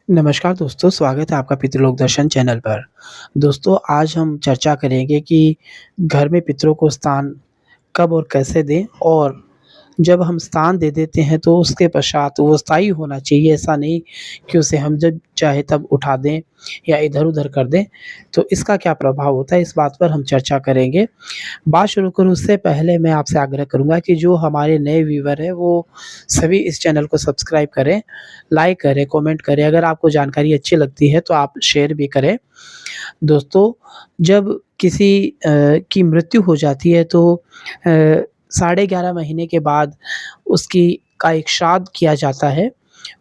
नमस्कार दोस्तों, स्वागत है आपका पितृलोक दर्शन चैनल पर। दोस्तों, आज हम चर्चा करेंगे कि घर में पितरों को स्थान कब और कैसे दें और जब हम स्थान दे देते हैं तो उसके पश्चात वो स्थायी होना चाहिए, ऐसा नहीं कि उसे हम जब चाहे तब उठा दें या इधर-उधर कर दें। तो इसका क्या प्रभाव होता है, इस बात पर हम चर्चा करेंगे। बात शुरू करूँ उससे पहले मैं आपसे आग्रह करूँगा कि जो हमारे नए व्यूअर हैं वो सभी इस चैनल को सब्सक्राइब करें, लाइक करें, कमेंट करें। अगर आपको जानकारी अच्छी लगती है तो आप शेयर भी करें। दोस्तों, जब किसी की मृत्यु हो जाती है तो साढ़े 11 महीने के बाद उसकी का एक श्राद्ध किया जाता है।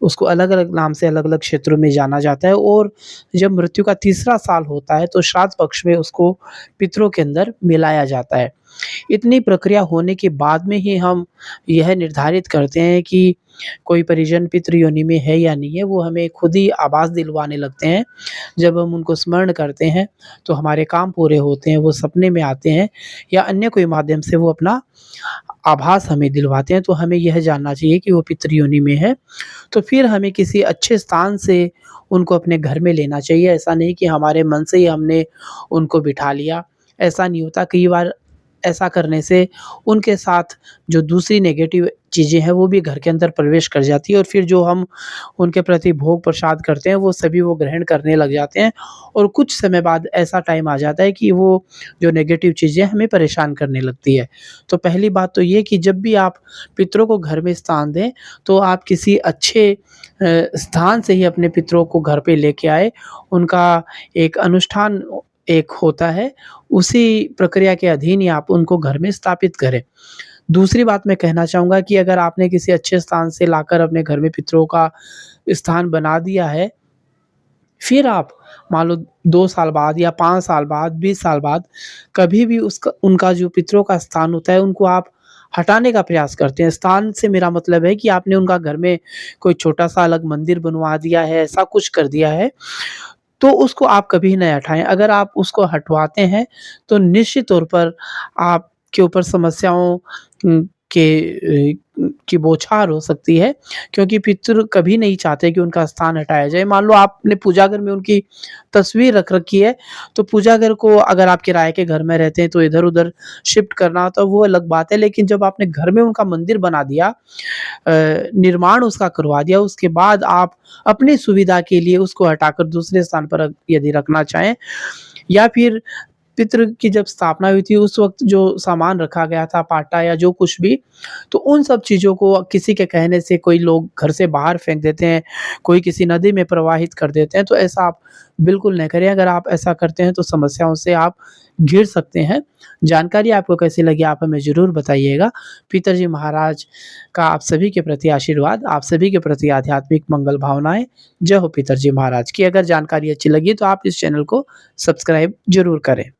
उसको अलग-अलग नाम से अलग-अलग क्षेत्रों में जाना जाता है और जब मृत्यु का तीसरा साल होता है तो श्राद्ध पक्ष में उसको पितरों के अंदर मिलाया जाता है। इतनी प्रक्रिया होने के बाद में ही हम यह निर्धारित करते हैं कि कोई परिजन पितृ योनि में है या नहीं है, वो हमें खुद ही आभास दिलवाने लगते हैं। जब हम उनको स्मरण करते हैं, तो हमारे काम पूरे होते हैं, वो सपने में आते हैं या अन्य कोई माध्यम से वो अपना आभास हमें दिलवाते हैं, तो हमें यह जानना चाहिए कि वो पितृ योनि में है। तो फिर हमें किसी अच्छे स्थान से उनको अपने घर में लेना चाहिए। ऐसा नहीं कि हमारे मन से ही हमने उनको बिठा लिया, ऐसा नहीं होता। कई बार ऐसा करने से उनके साथ जो दूसरी नेगेटिव चीज़ें हैं, वो भी घर के अंदर प्रवेश कर जाती है और फिर जो हम उनके प्रति भोग प्रसाद करते हैं, वो सभी वो ग्रहण करने लग जाते हैं और कुछ समय बाद ऐसा टाइम आ जाता है कि वो जो नेगेटिव चीज़ें हमें परेशान करने लगती है। तो पहली बात तो ये कि जब भी आप पितरों को घर में स्थान दें, तो आप किसी अच्छे स्थान से ही अपने पितरों को घर पे लेके आएँ। उनका एक अनुष्ठान एक होता है, उसी प्रक्रिया के अधीन ही आप उनको घर में स्थापित करें। दूसरी बात मैं कहना चाहूँगा कि अगर आपने किसी अच्छे स्थान से लाकर अपने घर में पितरों का स्थान बना दिया है, फिर आप मान लो 2 साल बाद या 5 साल बाद, 20 साल बाद कभी भी उसका उनका जो पितरों का स्थान होता है, उनको आप हटाने का प्रयास करते हैं। स्थान से मेरा मतलब है कि आपने उनका घर में कोई छोटा-सा अलग मंदिर बनवा दिया है, ऐसा कुछ कर दिया है, तो उसको आप कभी नहीं हटाएँ। अगर आप उसको हटवाते हैं, तो निश्चित तौर पर आपके ऊपर समस्याओं की बौछार हो सकती है, क्योंकि पितृ कभी नहीं चाहते कि उनका स्थान हटाया जाए। मान लो आपने पूजा घर में उनकी तस्वीर रख रखी है, तो पूजा घर को अगर आप किराए के घर में रहते हैं, तो इधर-उधर शिफ्ट करना तो वो अलग बात है, लेकिन जब आपने घर में उनका मंदिर बना दिया, निर्माण उसका करवा दिया, उसके बाद आप अपनी सुविधा के लिए उसको हटाकर दूसरे स्थान पर यदि रखना चाहें या फिर पितृ की जब स्थापना हुई थी उस वक़्त जो सामान रखा गया था, पाटा या जो कुछ भी, तो उन सब चीज़ों को किसी के कहने से कोई लोग घर से बाहर फेंक देते हैं, कोई किसी नदी में प्रवाहित कर देते हैं, तो ऐसा आप बिल्कुल नहीं करें। अगर आप ऐसा करते हैं तो समस्याओं से आप घिर सकते हैं। जानकारी आपको कैसी लगी आप हमें ज़रूर बताइएगा। पिताजी महाराज का आप सभी के प्रति आशीर्वाद, आप सभी के प्रति आध्यात्मिक मंगल भावनाएँ। जय हो पिताजी महाराज की। अगर जानकारी अच्छी लगी तो आप इस चैनल को सब्सक्राइब ज़रूर करें।